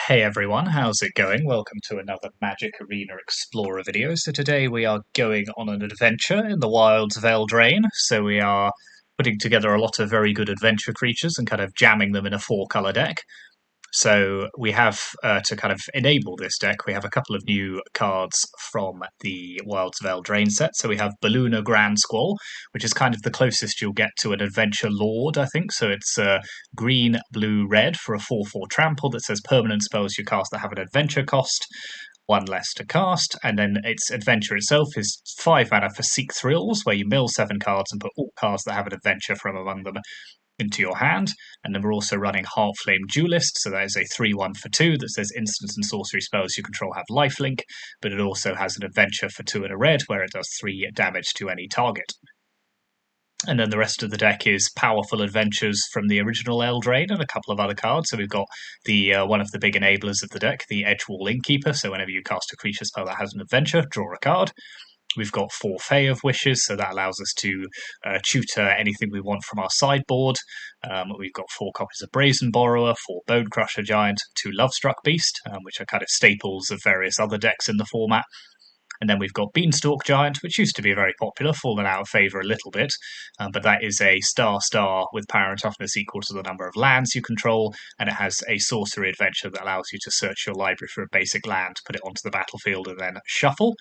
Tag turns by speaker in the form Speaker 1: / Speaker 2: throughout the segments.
Speaker 1: Hey everyone, how's it going? Welcome to another Magic Arena Explorer video. So today we are going on an adventure in the wilds of Eldraine. So we are putting together a lot of very good adventure creatures and kind of jamming them in a four-colour deck. So we have, to kind of enable this deck, we have a couple of new cards from the Wilds of Eldraine set. So we have Balloona Grand Squall, which is kind of the closest you'll get to an Adventure Lord, I think. So it's green, blue, red for a 4/4 trample that says permanent spells you cast that have an adventure cost, one less to cast, and then its adventure itself is 5 mana for Seek Thrills, where you mill 7 cards and put all cards that have an adventure from among them into your hand. And then we're also running Heartflame Duelist, so that is a 3/1 for 2 that says instants and sorcery spells you control have lifelink, but it also has an adventure for 2 and a red, where it does 3 damage to any target. And then the rest of the deck is powerful adventures from the original Eldraine and a couple of other cards. So we've got the one of the big enablers of the deck, the Edgewall Innkeeper. So whenever you cast a creature spell that has an adventure, draw a card. We've got 4 Fae of Wishes, so that allows us to tutor anything we want from our sideboard. We've got 4 copies of Brazen Borrower, 4 Bone Crusher Giant, 2 Lovestruck Beast, which are kind of staples of various other decks in the format. And then we've got Beanstalk Giant, which used to be very popular, fallen out of favour a little bit, but that is a star with power and toughness equal to the number of lands you control, and it has a sorcery adventure that allows you to search your library for a basic land, put it onto the battlefield, and then shuffle.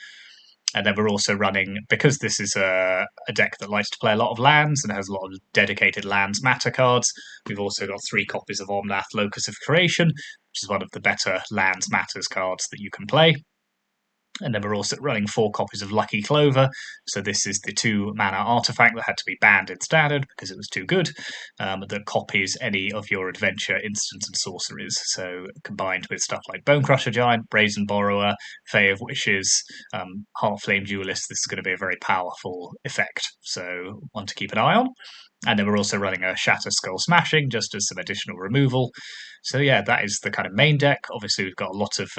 Speaker 1: And then we're also running, because this is a deck that likes to play a lot of lands and has a lot of dedicated lands matter cards, we've also got 3 copies of Omnath, Locus of Creation, which is one of the better lands matters cards that you can play. And then we're also running 4 copies of Lucky Clover. So this is the 2 mana artifact that had to be banned in Standard because it was too good, that copies any of your adventure instants and sorceries. So combined with stuff like Bone Crusher Giant, Brazen Borrower, Fae of Wishes, Heartflame Duelist, this is going to be a very powerful effect. So one to keep an eye on. And then we're also running a Shatter Skull Smashing just as some additional removal. So yeah, that is the kind of main deck. Obviously, we've got a lot of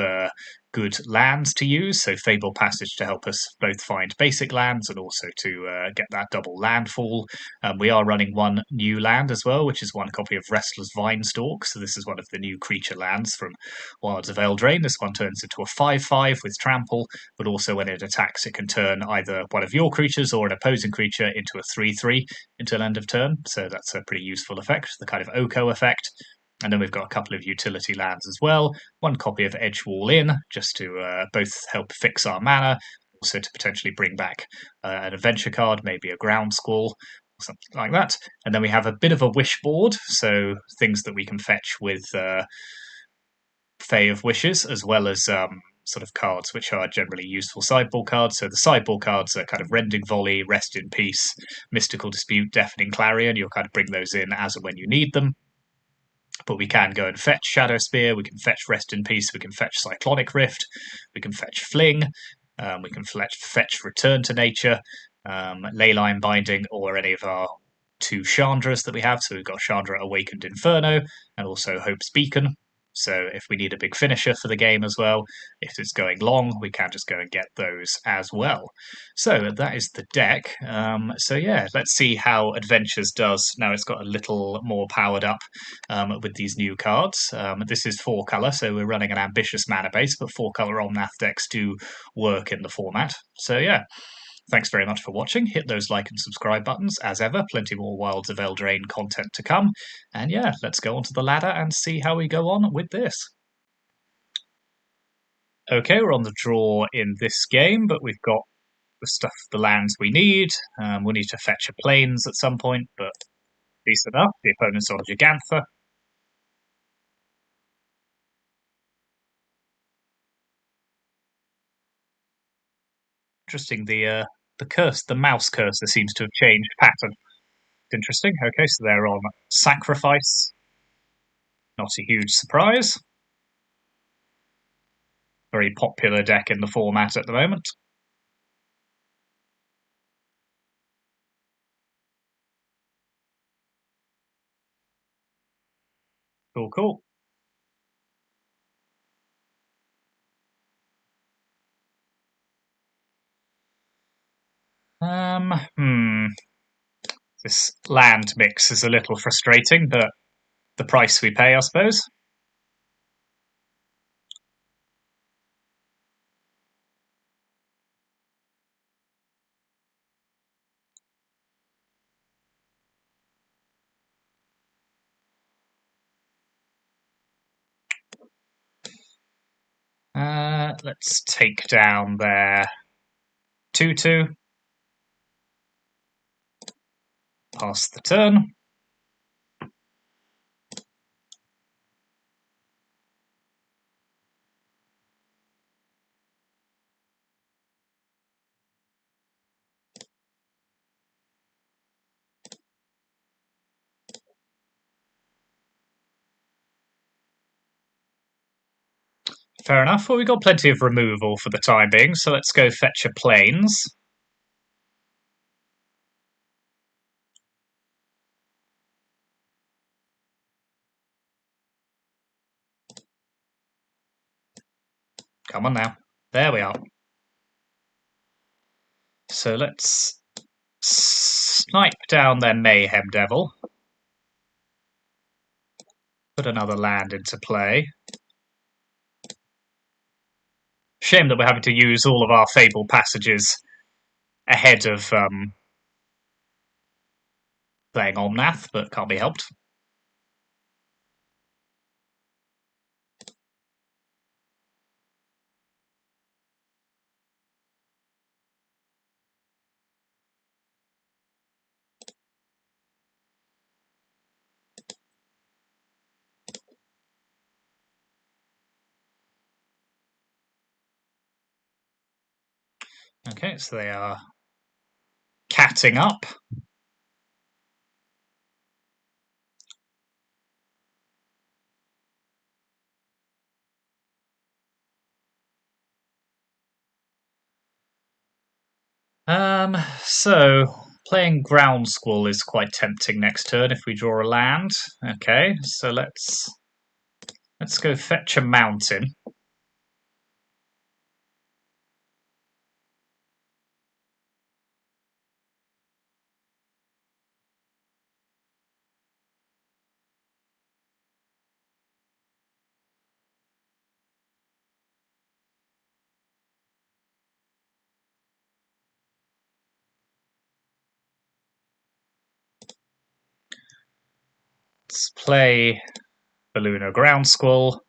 Speaker 1: good lands to use. So Fable Passage to help us both find basic lands and also to get that double landfall. We are running 1 new land as well, which is 1 copy of Restless Vinestalk. So this is one of the new creature lands from Wilds of Eldraine. This one turns into a 5/5 with trample, but also when it attacks, it can turn either one of your creatures or an opposing creature into a 3/3 until end of turn. So that's a pretty useful effect, the kind of Oko effect. And then we've got a couple of utility lands as well. 1 copy of Edgewall Inn, just to both help fix our mana, also to potentially bring back an adventure card, maybe a Ground Squall, or something like that. And then we have a bit of a wish board, so things that we can fetch with Fae of Wishes, as well as sort of cards which are generally useful sideboard cards. So the sideboard cards are kind of Rending Volley, Rest in Peace, Mystical Dispute, Deafening Clarion. You'll kind of bring those in as and when you need them. But we can go and fetch Shadow Spear, we can fetch Rest in Peace, we can fetch Cyclonic Rift, we can fetch Fling, we can fetch Return to Nature, Leyline Binding, or any of our 2 Chandras that we have. So we've got Chandra Awakened Inferno and also Hope's Beacon. So if we need a big finisher for the game as well, if it's going long, we can just go and get those as well. So that is the deck. So yeah, let's see how Adventures does. Now it's got a little more powered up with these new cards. This is 4 colour, so we're running an ambitious mana base, but 4 colour Omnath decks do work in the format. So yeah. Thanks very much for watching. Hit those like and subscribe buttons. As ever, plenty more Wilds of Eldraine content to come. And yeah, let's go onto the ladder and see how we go on with this. Okay, we're on the draw in this game, but we've got the lands we need. We'll need to fetch a Plains at some point, but decent enough. The opponent's on Gigantha. Interesting, the mouse cursor seems to have changed pattern. Interesting. Okay, so they're on Sacrifice. Not a huge surprise. Very popular deck in the format at the moment. Cool. This land mix is a little frustrating, but the price we pay, I suppose. let's take down their 2/2. Pass the turn. Fair enough. Well, we've got plenty of removal for the time being, so let's go fetch a plains. Come on now. There we are. So let's snipe down their Mayhem Devil. Put another land into play. Shame that we're having to use all of our Fable passages ahead of playing Omnath, but can't be helped. Okay, so they are catting up. So playing Ground Squall is quite tempting next turn if we draw a land. Okay, so let's go fetch a mountain. Let's play Balloon Ground Squall.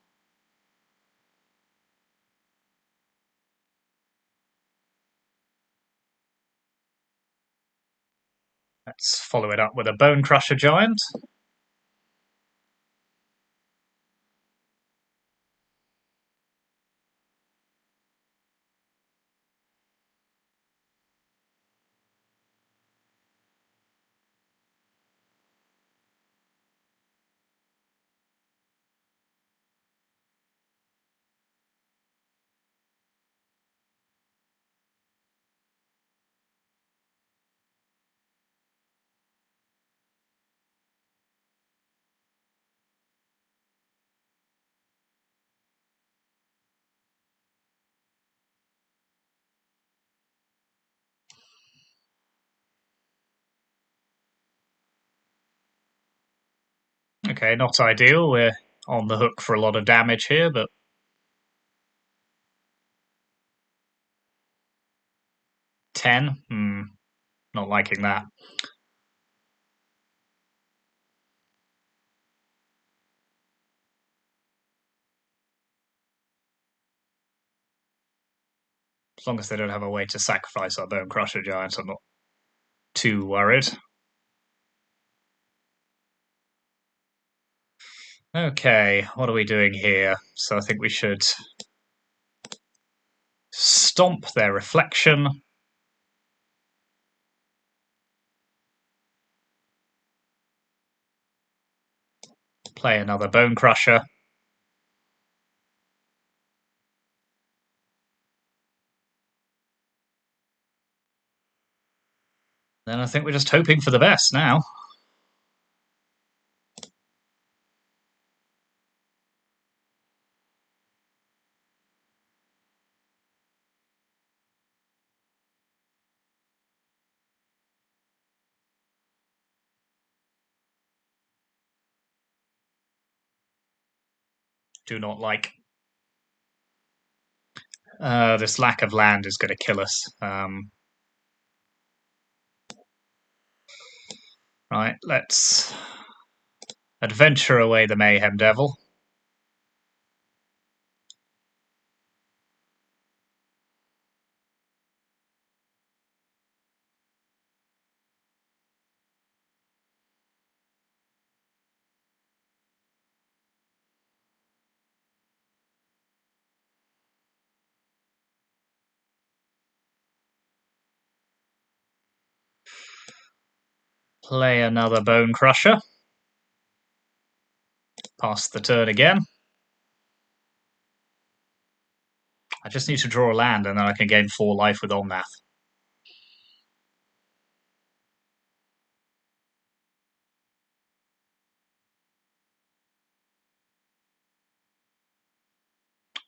Speaker 1: Let's follow it up with a Bone Crusher Giant. Okay, not ideal. We're on the hook for a lot of damage here, but 10? Not liking that. As long as they don't have a way to sacrifice our Bone Crusher Giant, I'm not too worried. Okay, what are we doing here? So I think we should stomp their Reflection. Play another Bone Crusher. Then I think we're just hoping for the best now. Do not like. This lack of land is going to kill us. Right, let's adventure away the Mayhem Devil. Play another Bone Crusher. Pass the turn again. I just need to draw a land and then I can gain 4 life with Omnath.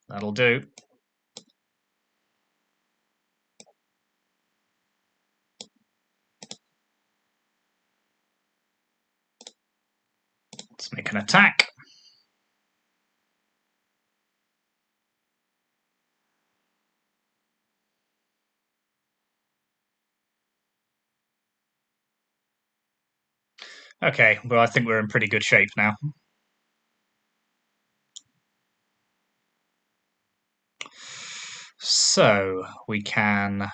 Speaker 1: That'll do. Let's make an attack. Okay, well, I think we're in pretty good shape now. So, we can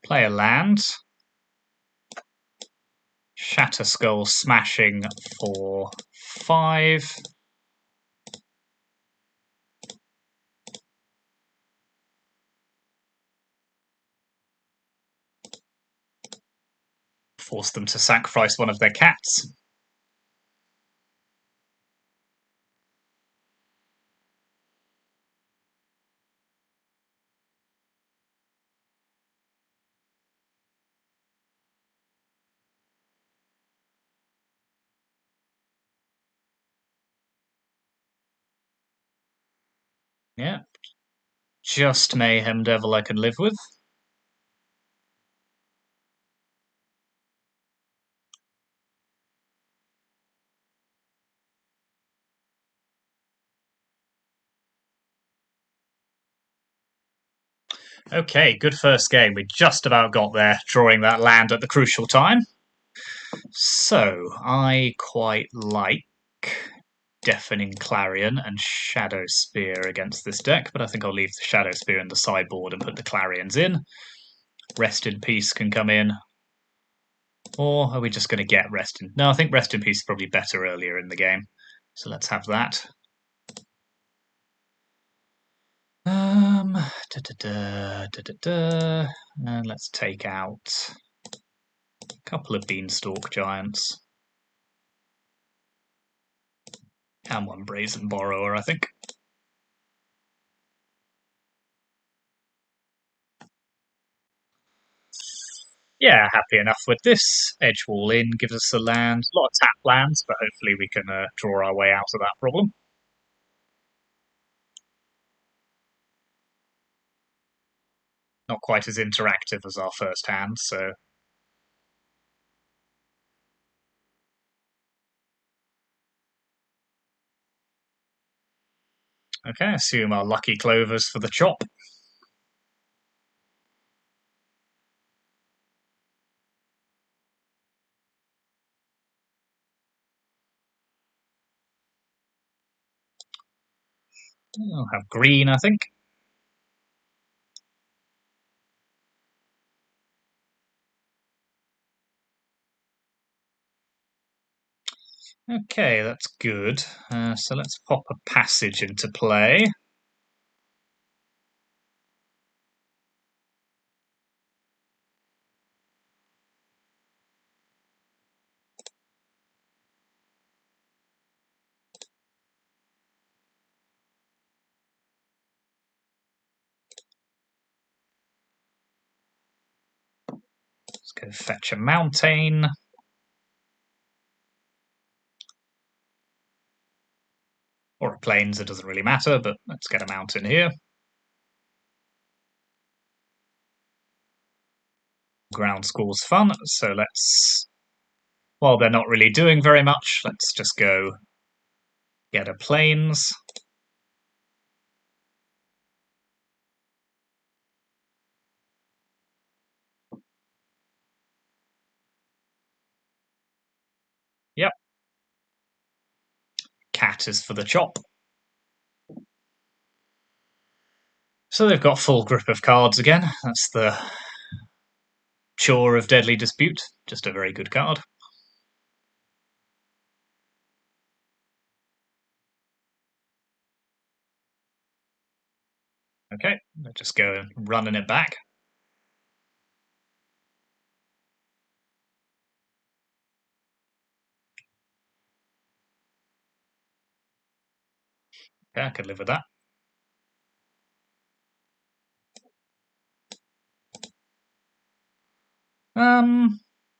Speaker 1: play a land. Shatter Skull Smashing for 5. Force them to sacrifice one of their cats. Yeah. Just Mayhem Devil I can live with. Okay, good first game. We just about got there, drawing that land at the crucial time. So, I quite like Deafening Clarion and Shadow Spear against this deck, but I think I'll leave the Shadow Spear in the sideboard and put the Clarions in. Rest in Peace can come in. Or are we just going to get Rest in... No, I think Rest in Peace is probably better earlier in the game. So let's have that. And let's take out a couple of Beanstalk Giants. And one Brazen Borrower, I think. Yeah, happy enough with this. Edgewall in gives us a land. A lot of tap lands, but hopefully we can draw our way out of that problem. Not quite as interactive as our first hand, so... Okay, assume our lucky clovers for the chop. I'll have green, I think. Okay, that's good. So let's pop a passage into play. Let's go fetch a mountain. Or a plains, it doesn't really matter, but let's get a mountain here. Ground school's fun, so let's... While they're not really doing very much, let's just go get a plains. Yep. Cat is for the chop. So they've got full grip of cards again. That's the Chore of Deadly Dispute. Just a very good card. Okay, let's just go running it back. Yeah, I could live with that.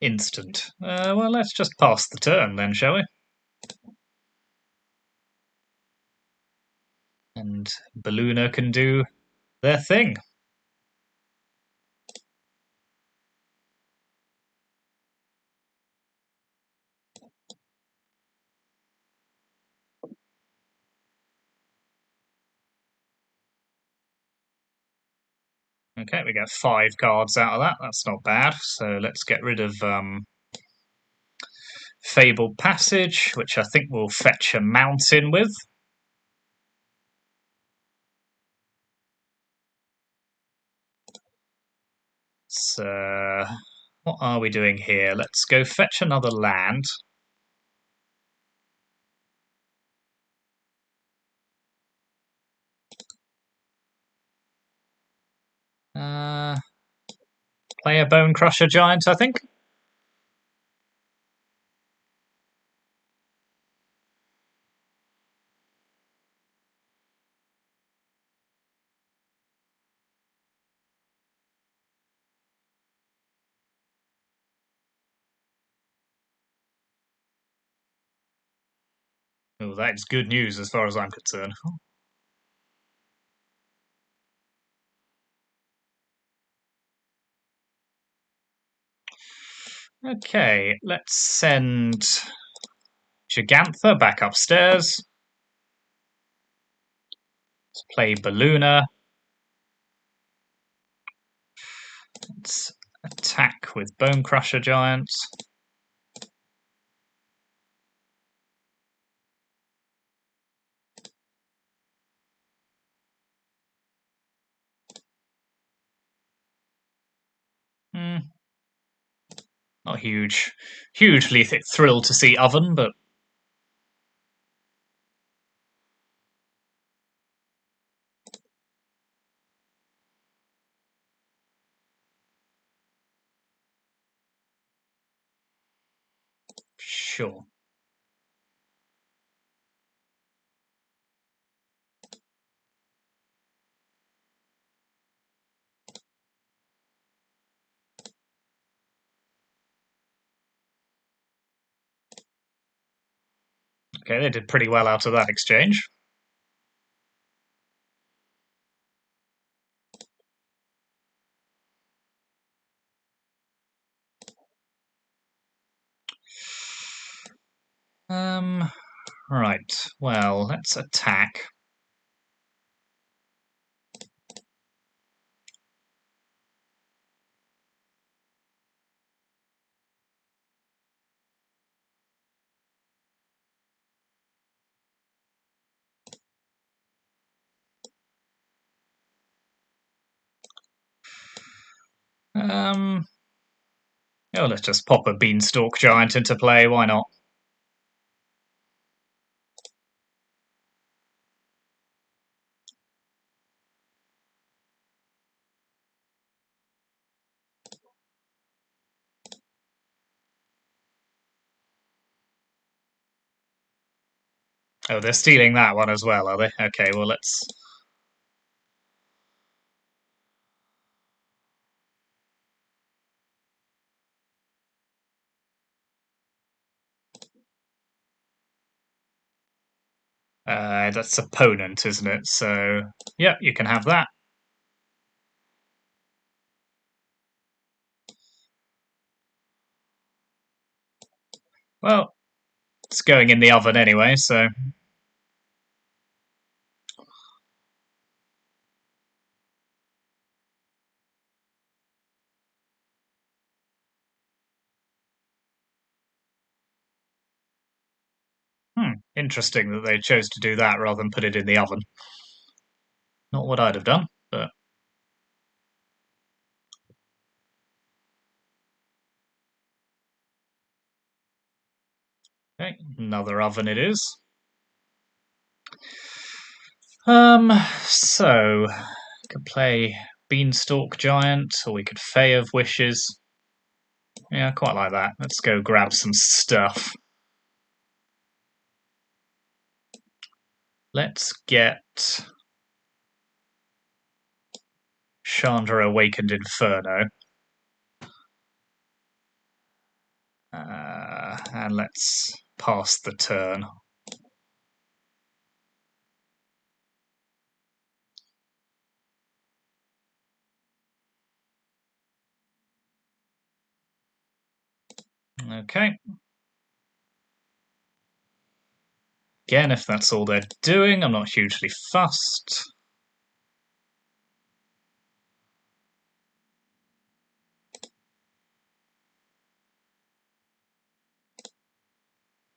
Speaker 1: Instant. Well, let's just pass the turn then, shall we? And Ballooner can do their thing. Okay, we get 5 cards out of that. That's not bad. So let's get rid of Fabled Passage, which I think we'll fetch a mountain with. So, what are we doing here? Let's go fetch another land. Play a Bone Crusher Giant, I think. Oh, that is good news as far as I'm concerned. Okay, let's send Gigantha back upstairs. Let's play Ballooner. Let's attack with Bone Crusher Giants. Not hugely thrilled to see Oven, but sure. Okay, they did pretty well out of that exchange. Right. Well, let's attack. Oh, let's just pop a Beanstalk Giant into play. Why not? Oh, they're stealing that one as well, are they? Okay, well, let's... that's opponent, isn't it? So, yeah, you can have that. Well, it's going in the oven anyway, so... Interesting that they chose to do that rather than put it in the oven. Not what I'd have done, but... Okay, another oven it is. So... Could play Beanstalk Giant, or we could Fey of Wishes. Yeah, I quite like that. Let's go grab some stuff. Let's get Chandra Awakened Inferno. And let's pass the turn. Okay. Again, if that's all they're doing, I'm not hugely fussed.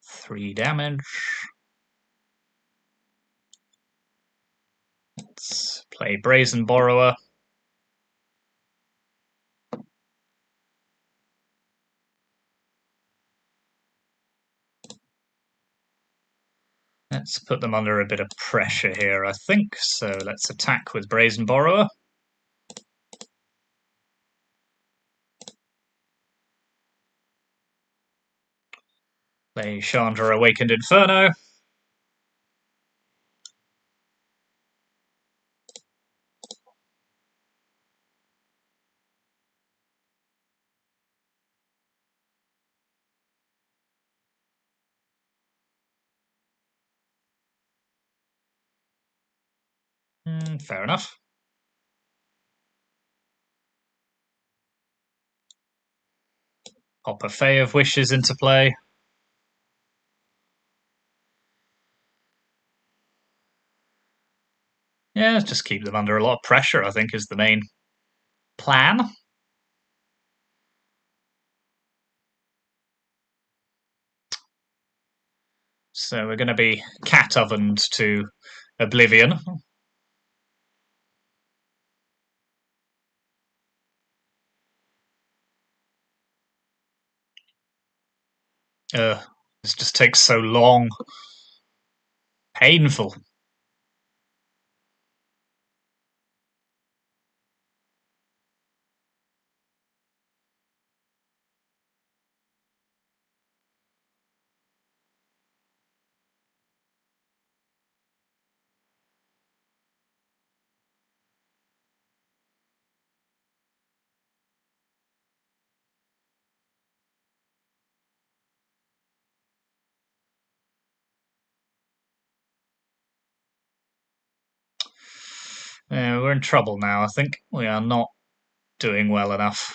Speaker 1: Three damage. Let's play Brazen Borrower. Let's put them under a bit of pressure here, I think. So let's attack with Brazen Borrower. Play Chandra Awakened Inferno. Fair enough. Pop a Fae of Wishes into play. Yeah, just keep them under a lot of pressure, I think, is the main plan. So we're going to be cat ovened to oblivion. This just takes so long. Painful. We're in trouble now, I think. We are not doing well enough.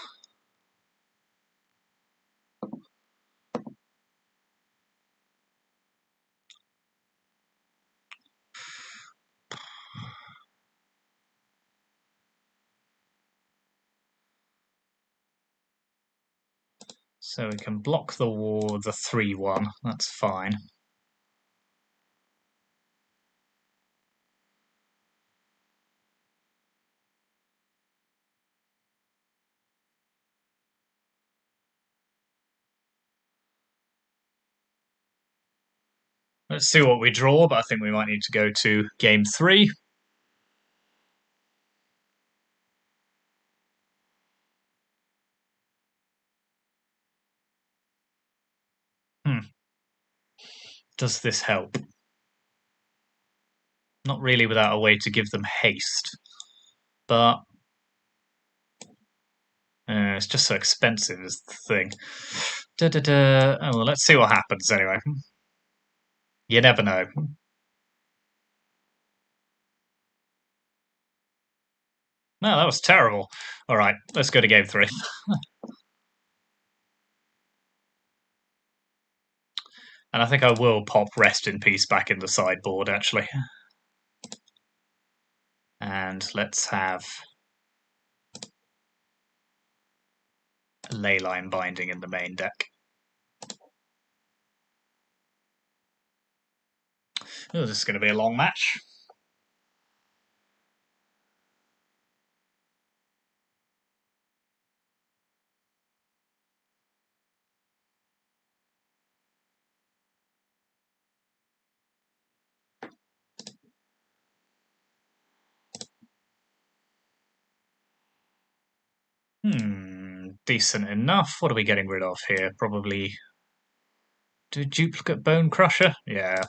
Speaker 1: So we can block the war, the 3-1. That's fine. Let's see what we draw, but I think we might need to go to game 3. Does this help? Not really without a way to give them haste. But it's just so expensive is the thing. Oh, well, let's see what happens anyway. You never know. No, that was terrible. All right, let's go to game 3. And I think I will pop Rest in Peace back in the sideboard, actually. And let's have a Leyline Binding in the main deck. Oh, this is going to be a long match. Decent enough. What are we getting rid of here? Probably duplicate Bone Crusher? Yeah.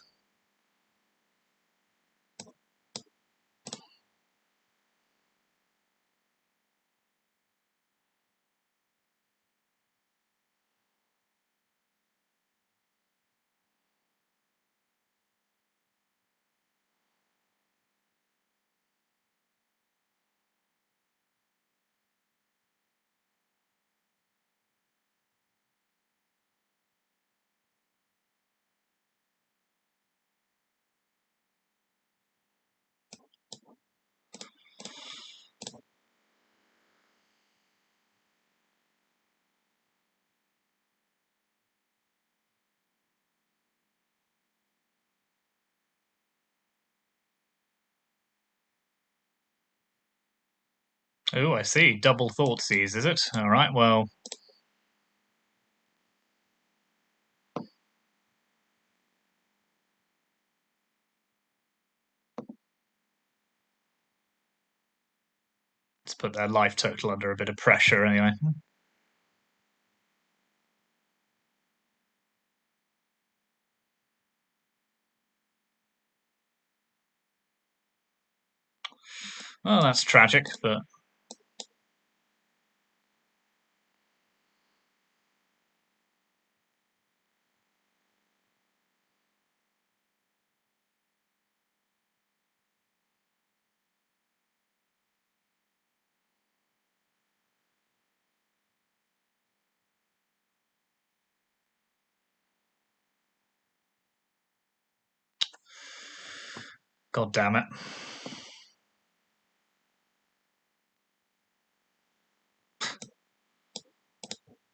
Speaker 1: Oh, I see. Double Thoughtseize, is it? Alright, well... let's put their life total under a bit of pressure, anyway. Well, that's tragic, but... God damn it.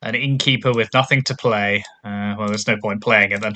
Speaker 1: An innkeeper with nothing to play. Well, there's no point playing it then.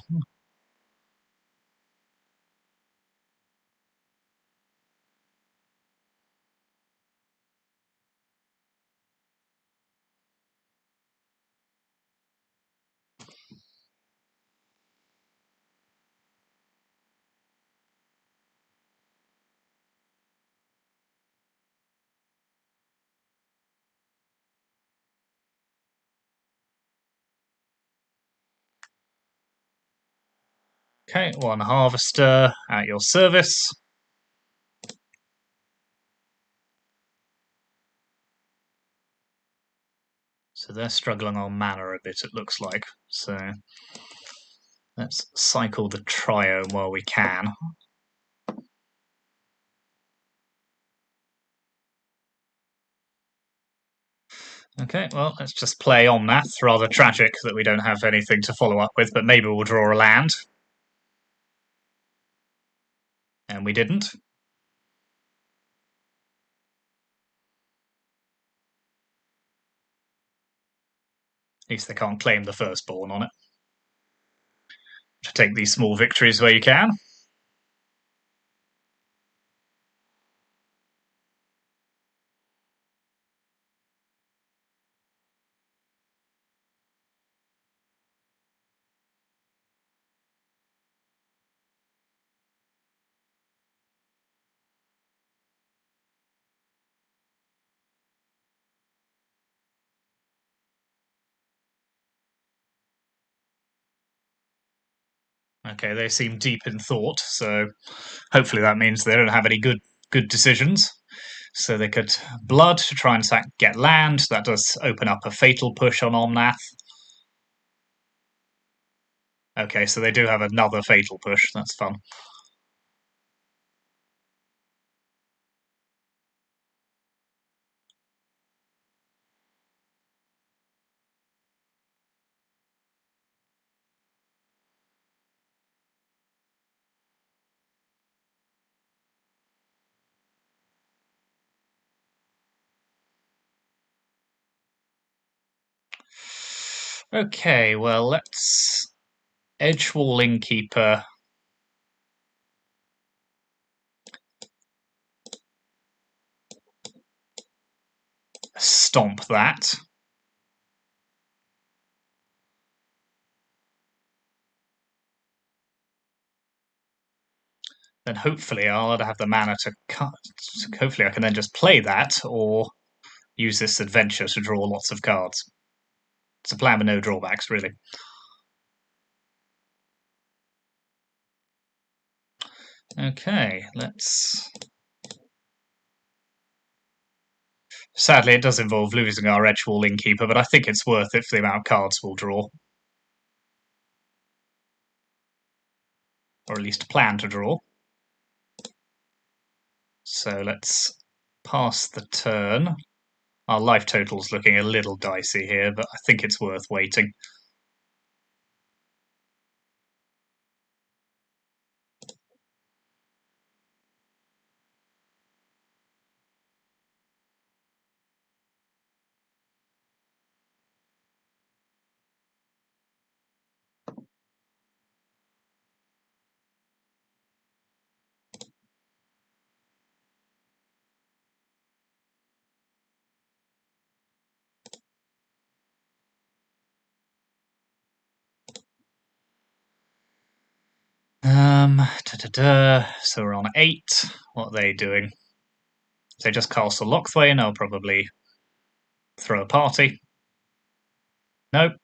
Speaker 1: Okay, one harvester at your service. So they're struggling on mana a bit, it looks like. So let's cycle the triome while we can. Okay, well, let's just play Omnath. Rather tragic that we don't have anything to follow up with, but maybe we'll draw a land. And we didn't. At least they can't claim the firstborn on it. To take these small victories where you can. Okay, they seem deep in thought, so hopefully that means they don't have any good decisions. So they could blood to try and get land. That does open up a fatal push on Omnath. Okay, so they do have another fatal push. That's fun. Okay, well, let's Edgewall Innkeeper. Stomp that. Then hopefully I'll have the mana to cut. Hopefully I can then just play that or use this adventure to draw lots of cards. It's a plan with no drawbacks, really. Okay, let's... Sadly, it does involve losing our Edgewall Innkeeper, but I think it's worth it for the amount of cards we'll draw. Or at least plan to draw. So let's pass the turn. Our life total's looking a little dicey here, but I think it's worth waiting. So we're on 8. What are they doing? If they just castle Lockthwain, I'll probably throw a party. Nope.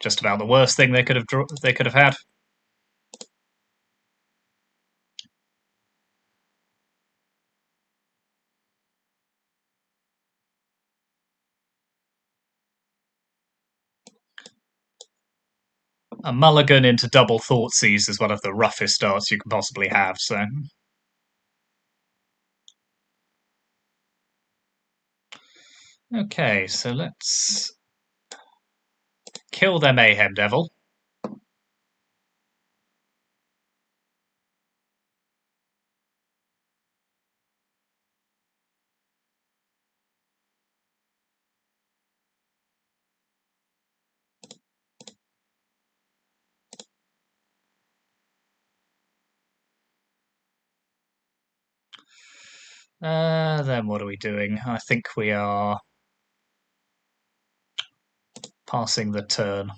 Speaker 1: Just about the worst thing they could have had. A mulligan into double Thoughtseize is one of the roughest starts you can possibly have, so... Okay, so let's kill their Mayhem Devil. Then what are we doing? I think we are passing the turn.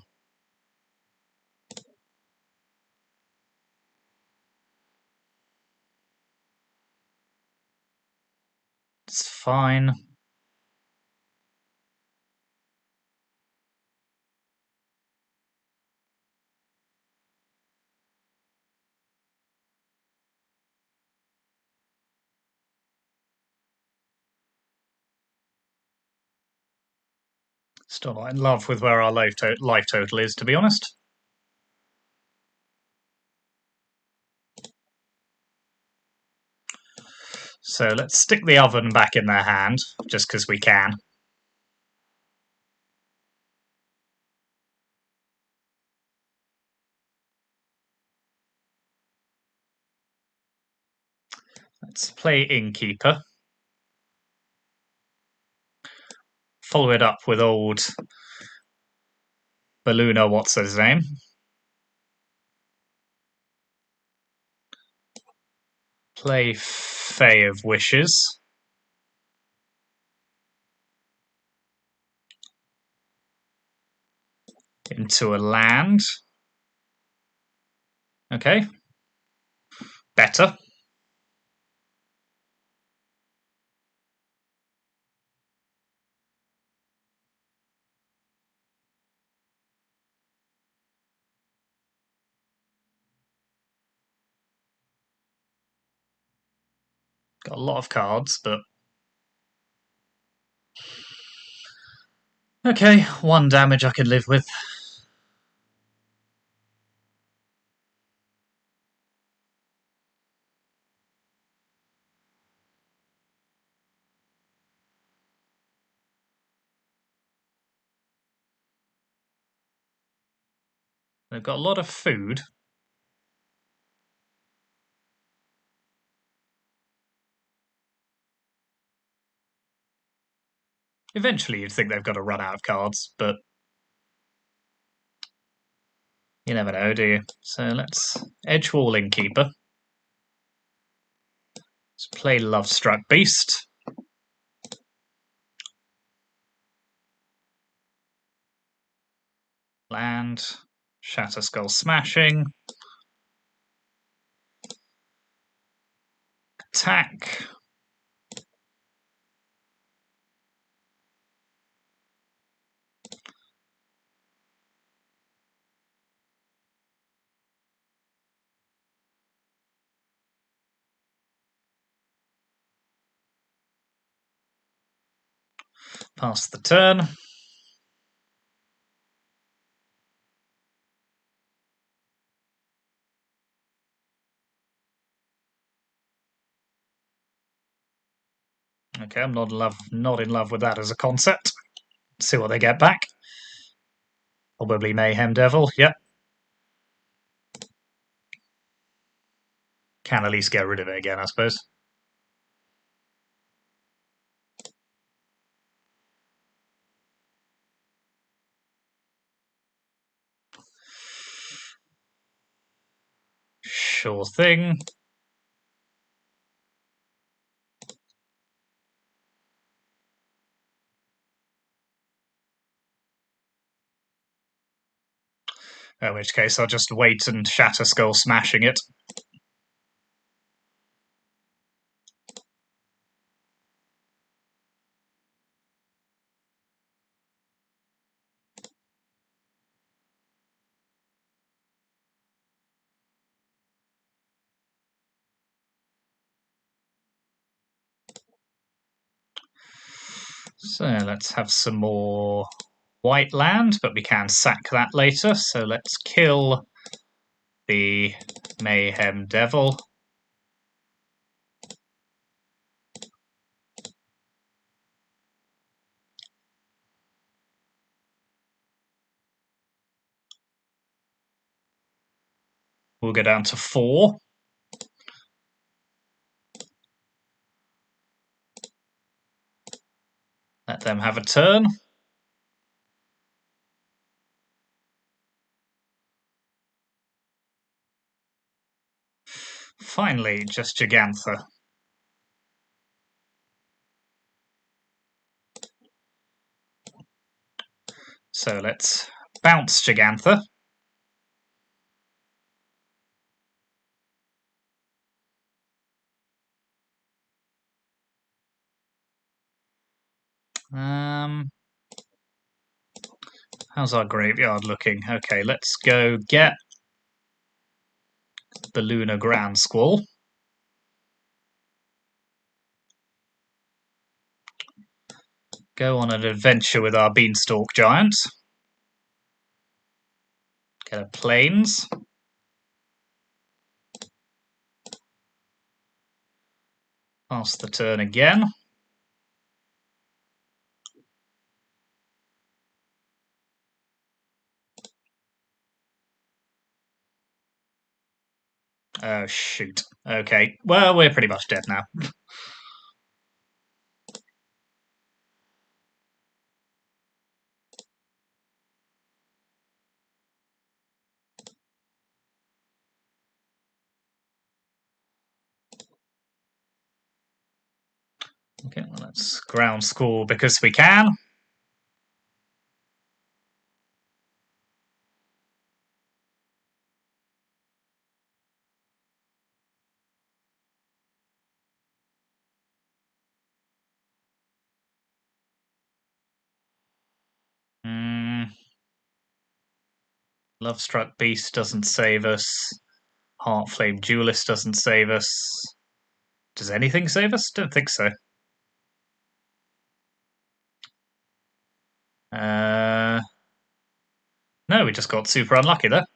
Speaker 1: It's fine. Still not in love with where our life total is, to be honest. So let's stick the oven back in their hand, just because we can. Let's play Innkeeper. Follow it up with old Balluna, what's his name? Play Fae of Wishes. Into a land. Okay. Better. Got a lot of cards, but... Okay, 1 damage I can live with. They've got a lot of food. Eventually you'd think they've got to run out of cards, but you never know, do you? So let's Edgewall Innkeeper. Let's play Lovestruck Beast. Land. Shatter Skull Smashing. Attack. Pass the turn. Okay, I'm not in love with that as a concept. See what they get back. Probably Mayhem Devil, yep. Can at least get rid of it again, I suppose. Sure thing. In which case I'll just wait and Shatter Skull smashing it. So let's have some more white land, but we can sack that later. So let's kill the Mayhem Devil. We'll go down to 4. Let them have a turn. Finally, just Gigantha. So let's bounce Gigantha. How's our graveyard looking? Okay, let's go get the Lunar Grand Squall. Go on an adventure with our Beanstalk Giant. Get a Plains. Pass the turn again. Oh, shoot. Okay, well, we're pretty much dead now. Okay, well, let's ground score because we can. Lovestruck Beast doesn't save us. Heartflame Duelist doesn't save us. Does anything save us? Don't think so. No, we just got super unlucky there.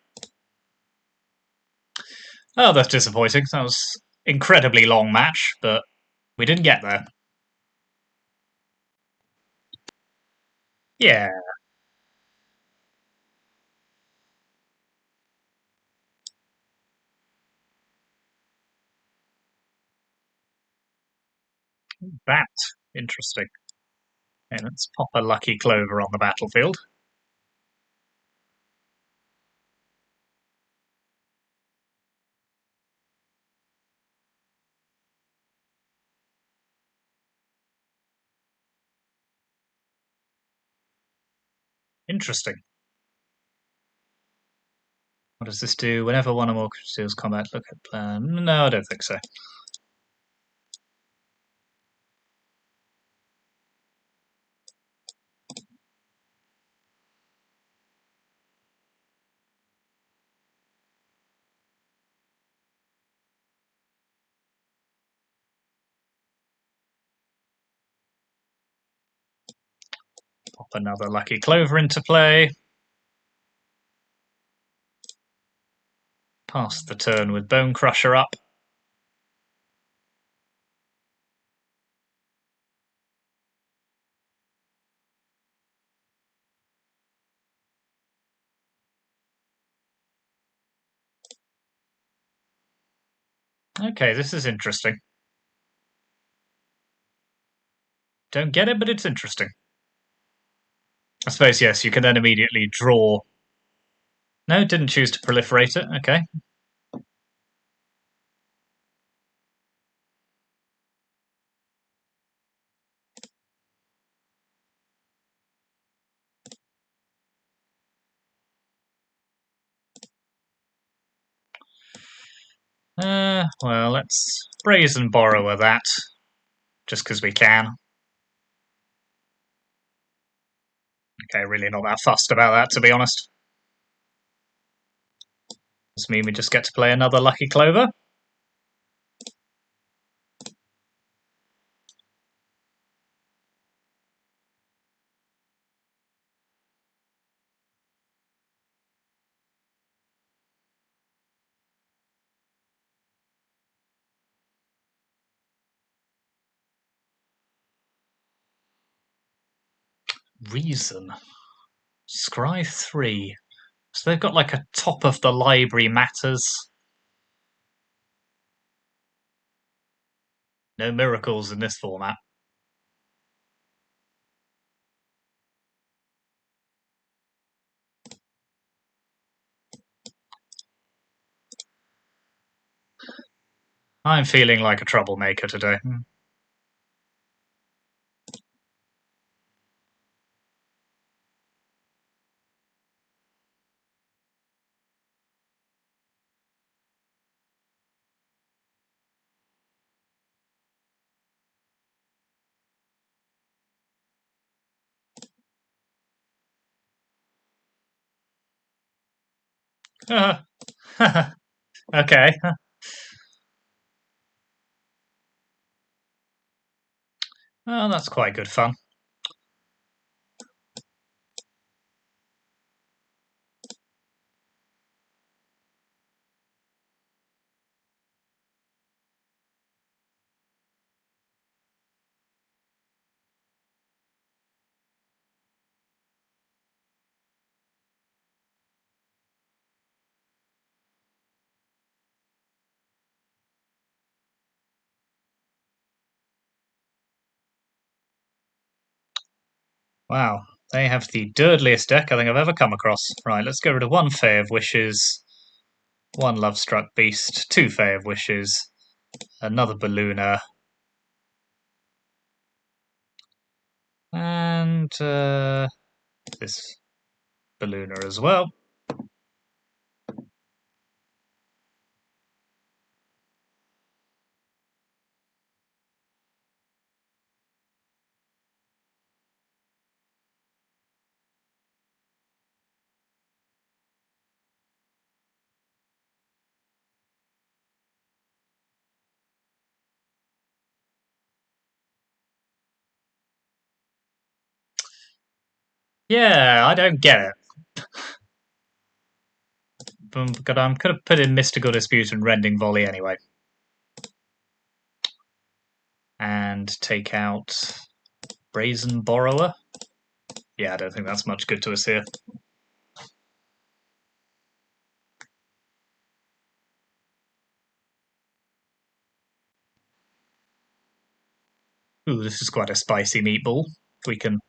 Speaker 1: Oh, that's disappointing. That was incredibly long match, but we didn't get there. Yeah. That. Interesting. Okay, let's pop a lucky clover on the battlefield. Interesting. What does this do? Whenever one or more creatures combat, look at plan. No, I don't think so. Pop another lucky clover into play. Pass the turn with Bone Crusher up. Okay, this is interesting. Don't get it, but it's interesting. I suppose, yes, you can then immediately draw. No, didn't choose to proliferate it. Okay. Well, let's brazen borrower that, just because we can. Okay, really not that fussed about that, to be honest. Does mean we just get to play another Lucky Clover. Reason. Scry 3. So they've got like a top of the library matters. No miracles in this format. I'm feeling like a troublemaker today. Okay. Oh, that's quite good fun. Wow, they have the dirtliest deck I think I've ever come across. Right, let's get rid of one Fae of Wishes, one Lovestruck Beast, two Fae of Wishes, another Ballooner, and this Ballooner as well. Yeah, I don't get it. But I could have put in Mystical Dispute and Rending Volley anyway. And take out Brazen Borrower. Yeah, I don't think that's much good to us here. Ooh, this is quite a spicy meatball. If we can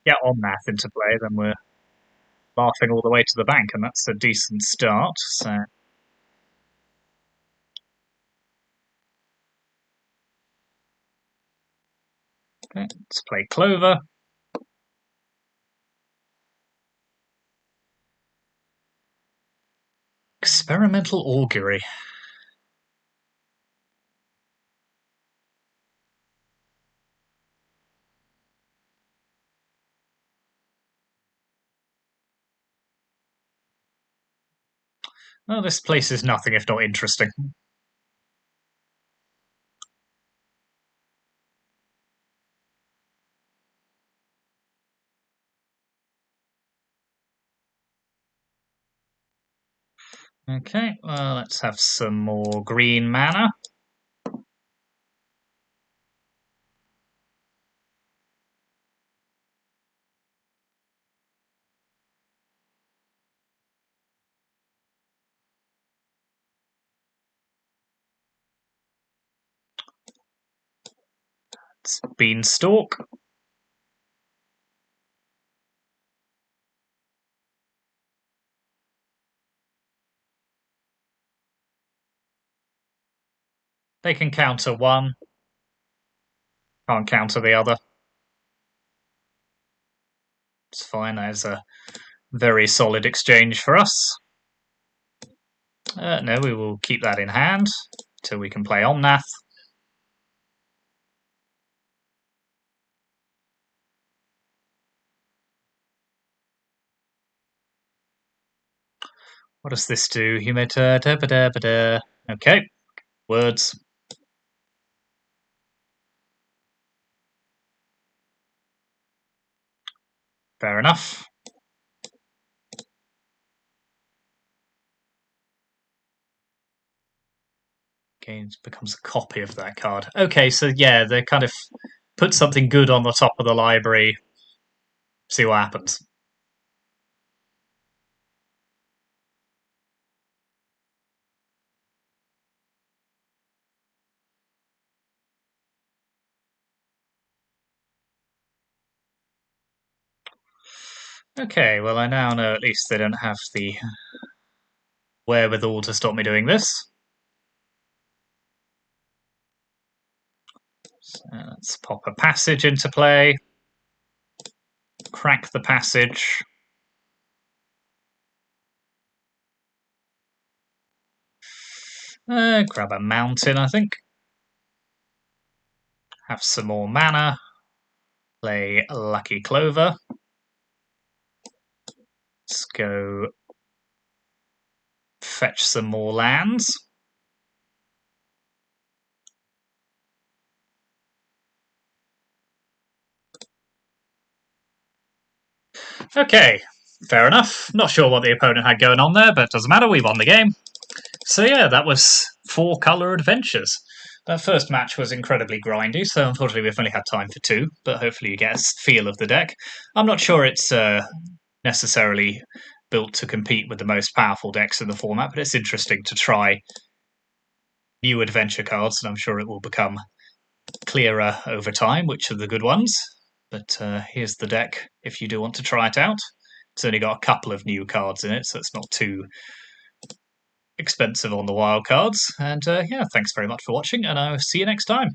Speaker 1: get Omnath into play, then we're laughing all the way to the bank, and that's a decent start. So, okay, let's play Clover. Experimental Augury. Well, this place is nothing if not interesting. Okay, well, let's have some more green mana. It's Beanstalk. They can counter one, can't counter the other. It's fine, there's a very solid exchange for us. No, we will keep that in hand till we can play Omnath. What does this do? Okay, words. Fair enough. Games becomes a copy of that card. Okay, so yeah, they kind of put something good on the top of the library. See what happens. Okay, well I now know at least they don't have the wherewithal to stop me doing this. So let's pop a passage into play. Crack the passage. Grab a mountain, I think. Have some more mana. Play Lucky Clover. Let's go fetch some more lands. Okay, fair enough. Not sure what the opponent had going on there, but doesn't matter, we won the game. So yeah, that was 4-color adventures. That first match was incredibly grindy, so unfortunately we've only had time for 2, but hopefully you get a feel of the deck. I'm not sure it's necessarily built to compete with the most powerful decks in the format, but it's interesting to try new adventure cards, and I'm sure it will become clearer over time which are the good ones. But here's the deck if you do want to try it out. It's only got a couple of new cards in it, so it's not too expensive on the wild cards. And yeah, thanks very much for watching, and I'll see you next time.